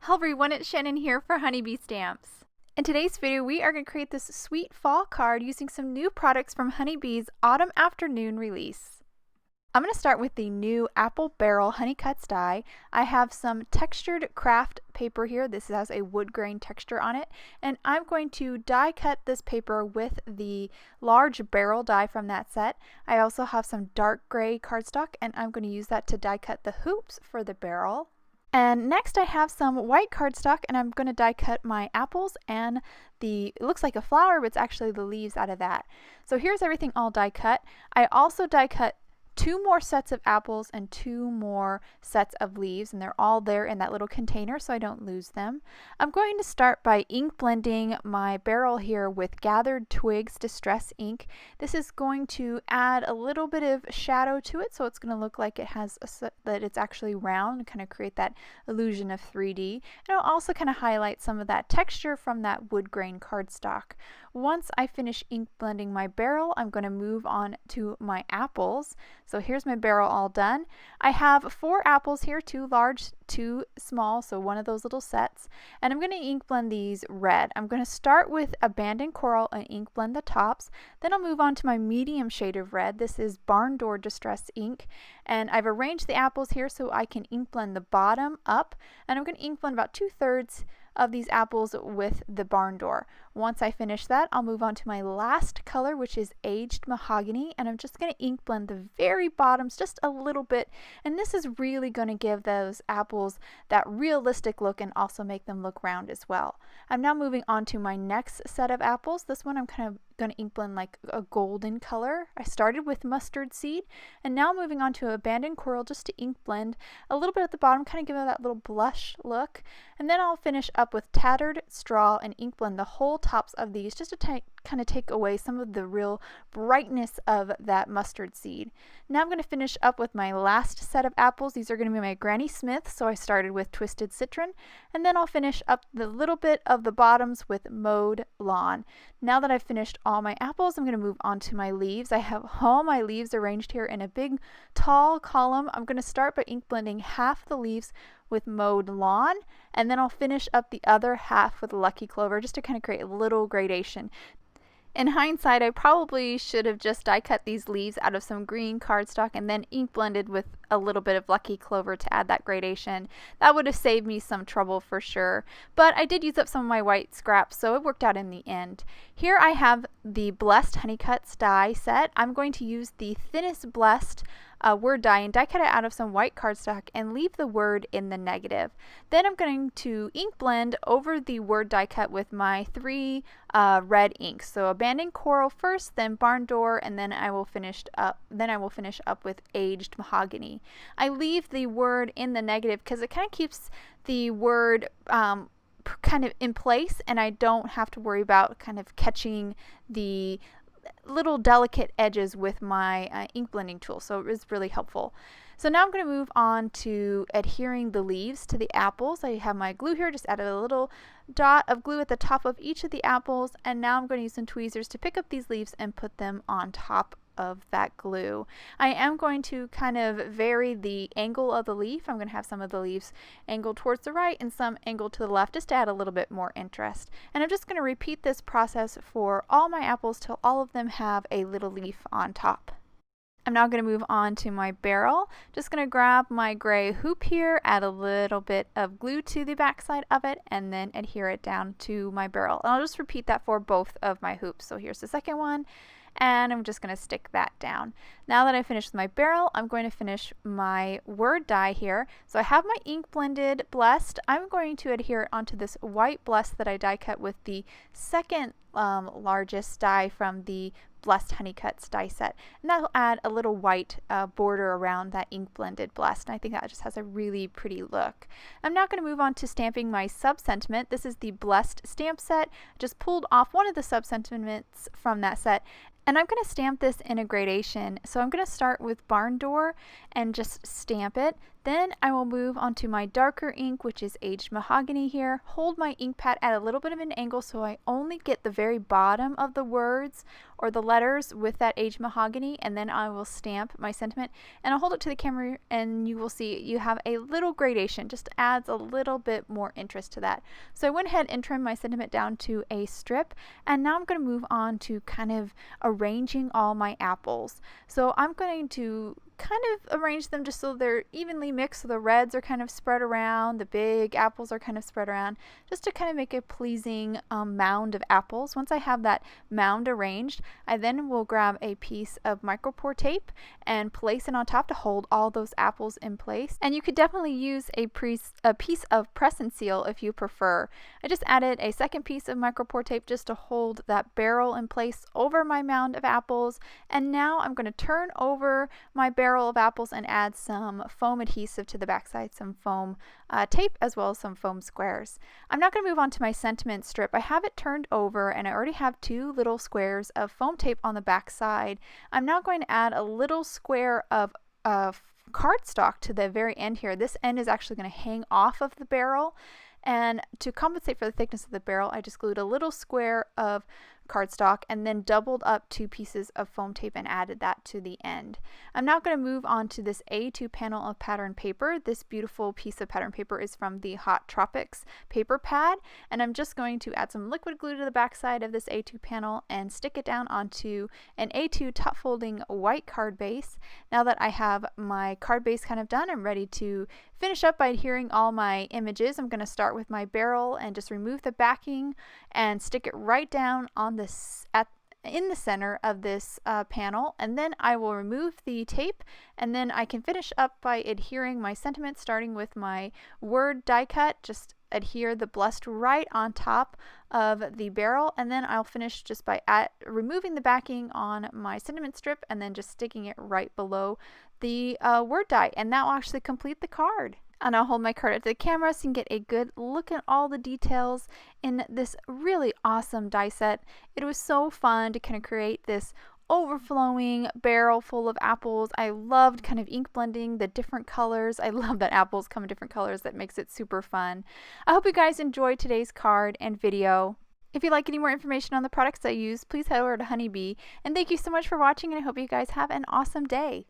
Hello everyone, it's Shannon here for Honeybee Stamps. In today's video, we are going to create this sweet fall card using some new products from Honeybee's Autumn Afternoon release. I'm going to start with the new Apple Barrel Honey Cuts die. I have some textured craft paper here. This has a wood grain texture on it, and I'm going to die cut this paper with the large barrel die from that set. I also have some dark gray cardstock, and I'm going to use that to die cut the hoops for the barrel. And next I have some white cardstock, and I'm going to die cut my apples and it looks like a flower, but it's actually the leaves out of that. So here's everything all die cut. I also die cut 2 more sets of apples and 2 more sets of leaves, and they're all there in that little container so I don't lose them. I'm going to start by ink blending my barrel here with Gathered Twigs Distress ink. This is going to add a little bit of shadow to it, so it's going to look like it has that it's actually round and kind of create that illusion of 3D. And it'll also kind of highlight some of that texture from that wood grain cardstock. Once I finish ink blending my barrel, I'm going to move on to my apples. So here's my barrel all done. I have 4 apples here, 2 large, 2 small, so one of those little sets. And I'm going to ink blend these red. I'm going to start with Abandoned Coral and ink blend the tops. Then I'll move on to my medium shade of red. This is Barn Door Distress ink. And I've arranged the apples here so I can ink blend the bottom up. And I'm going to ink blend about 2/3 of these apples with the Barn Door. Once I finish that, I'll move on to my last color, which is Aged Mahogany, and I'm just going to ink blend the very bottoms just a little bit, and this is really going to give those apples that realistic look and also make them look round as well. I'm now moving on to my next set of apples. This one I'm kind of going to ink blend like a golden color. I started with Mustard Seed, and now moving on to Abandoned Coral just to ink blend a little bit at the bottom, kind of give it that little blush look. And then I'll finish up with Tattered Straw and ink blend the whole tops of these just to kind of take away some of the real brightness of that mustard seed. Now I'm going to finish up with my last set of apples. These are going to be my Granny Smith, so I started with Twisted Citron, and then I'll finish up the little bit of the bottoms with Mowed Lawn. Now that I've finished all my apples, I'm going to move on to my leaves. I have all my leaves arranged here in a big tall column. I'm going to start by ink blending half the leaves with Mowed Lawn, and then I'll finish up the other half with Lucky Clover just to kind of create a little gradation. In hindsight, I probably should have just die cut these leaves out of some green cardstock and then ink blended with a little bit of Lucky Clover to add that gradation. That would have saved me some trouble for sure, but I did use up some of my white scraps, so it worked out in the end. Here I have the Blessed Honey Cuts die set. I'm going to use the thinnest Blessed word die and die cut it out of some white cardstock and leave the word in the negative. Then I'm going to ink blend over the word die cut with my 3 red inks. So Abandoned Coral first, then Barn Door, and then I will finish up with Aged Mahogany. I leave the word in the negative because it kind of keeps the word kind of in place, and I don't have to worry about kind of catching the little delicate edges with my ink blending tool, so it was really helpful. So now I'm going to move on to adhering the leaves to the apples. I have my glue here, just added a little dot of glue at the top of each of the apples, and now I'm going to use some tweezers to pick up these leaves and put them on top of that glue. I am going to kind of vary the angle of the leaf. I'm going to have some of the leaves angled towards the right and some angled to the left just to add a little bit more interest. And I'm just going to repeat this process for all my apples till all of them have a little leaf on top. I'm now going to move on to my barrel. Just going to grab my gray hoop here, add a little bit of glue to the back side of it, and then adhere it down to my barrel. And I'll just repeat that for both of my hoops. So here's the second one, and I'm just going to stick that down. Now that I finished my barrel, I'm going to finish my word die here. So I have my ink blended Blessed. I'm going to adhere it onto this white Blessed that I die cut with the second largest die from the Blessed Honey Cuts die set, and that'll add a little white border around that ink blended Blessed, and I think that just has a really pretty look. I'm now going to move on to stamping my sub-sentiment. This is the Blessed stamp set. I just pulled off one of the sub-sentiments from that set, and I'm going to stamp this in a gradation. So I'm going to start with Barn Door and just stamp it. Then I will move on to my darker ink, which is Aged Mahogany here. Hold my ink pad at a little bit of an angle so I only get the very bottom of the words or the letters with that aged mahogany, and then I will stamp my sentiment, and I'll hold it to the camera and you will see you have a little gradation, just adds a little bit more interest to that. So I went ahead and trimmed my sentiment down to a strip, and now I'm going to move on to kind of arranging all my apples. So I'm going to kind of arrange them just so they're evenly mixed, so the reds are kind of spread around, the big apples are kind of spread around, just to kind of make a pleasing mound of apples. Once I have that mound arranged, I then will grab a piece of micropore tape and place it on top to hold all those apples in place. And you could definitely use a piece of press and seal if you prefer. I just added a second piece of micropore tape just to hold that barrel in place over my mound of apples, and now I'm going to turn over my barrel of apples and add some foam adhesive to the backside, some foam tape, as well as some foam squares. I'm not going to move on to my sentiment strip. I have it turned over and I already have 2 little squares of foam tape on the back side. I'm now going to add a little square of cardstock to the very end here. This end is actually going to hang off of the barrel, and to compensate for the thickness of the barrel, I just glued a little square of cardstock and then doubled up 2 pieces of foam tape and added that to the end. I'm now going to move on to this A2 panel of pattern paper. This beautiful piece of pattern paper is from the Hot Tropics paper pad, and I'm just going to add some liquid glue to the back side of this A2 panel and stick it down onto an A2 top folding white card base. Now that I have my card base kind of done, I'm ready to finish up by adhering all my images. I'm going to start with my barrel and just remove the backing and stick it right down on this in the center of this panel, and then I will remove the tape, and then I can finish up by adhering my sentiment, starting with my word die cut. Just adhere the blessed right on top of the barrel, and then I'll finish just by removing the backing on my sentiment strip and then just sticking it right below the word die, and that will actually complete the card. And I'll hold my card up to the camera so you can get a good look at all the details in this really awesome die set. It was so fun to kind of create this overflowing barrel full of apples. I loved kind of ink blending the different colors. I love that apples come in different colors. That makes it super fun. I hope you guys enjoyed today's card and video. If you'd like any more information on the products I use, please head over to Honey Bee. And thank you so much for watching, and I hope you guys have an awesome day.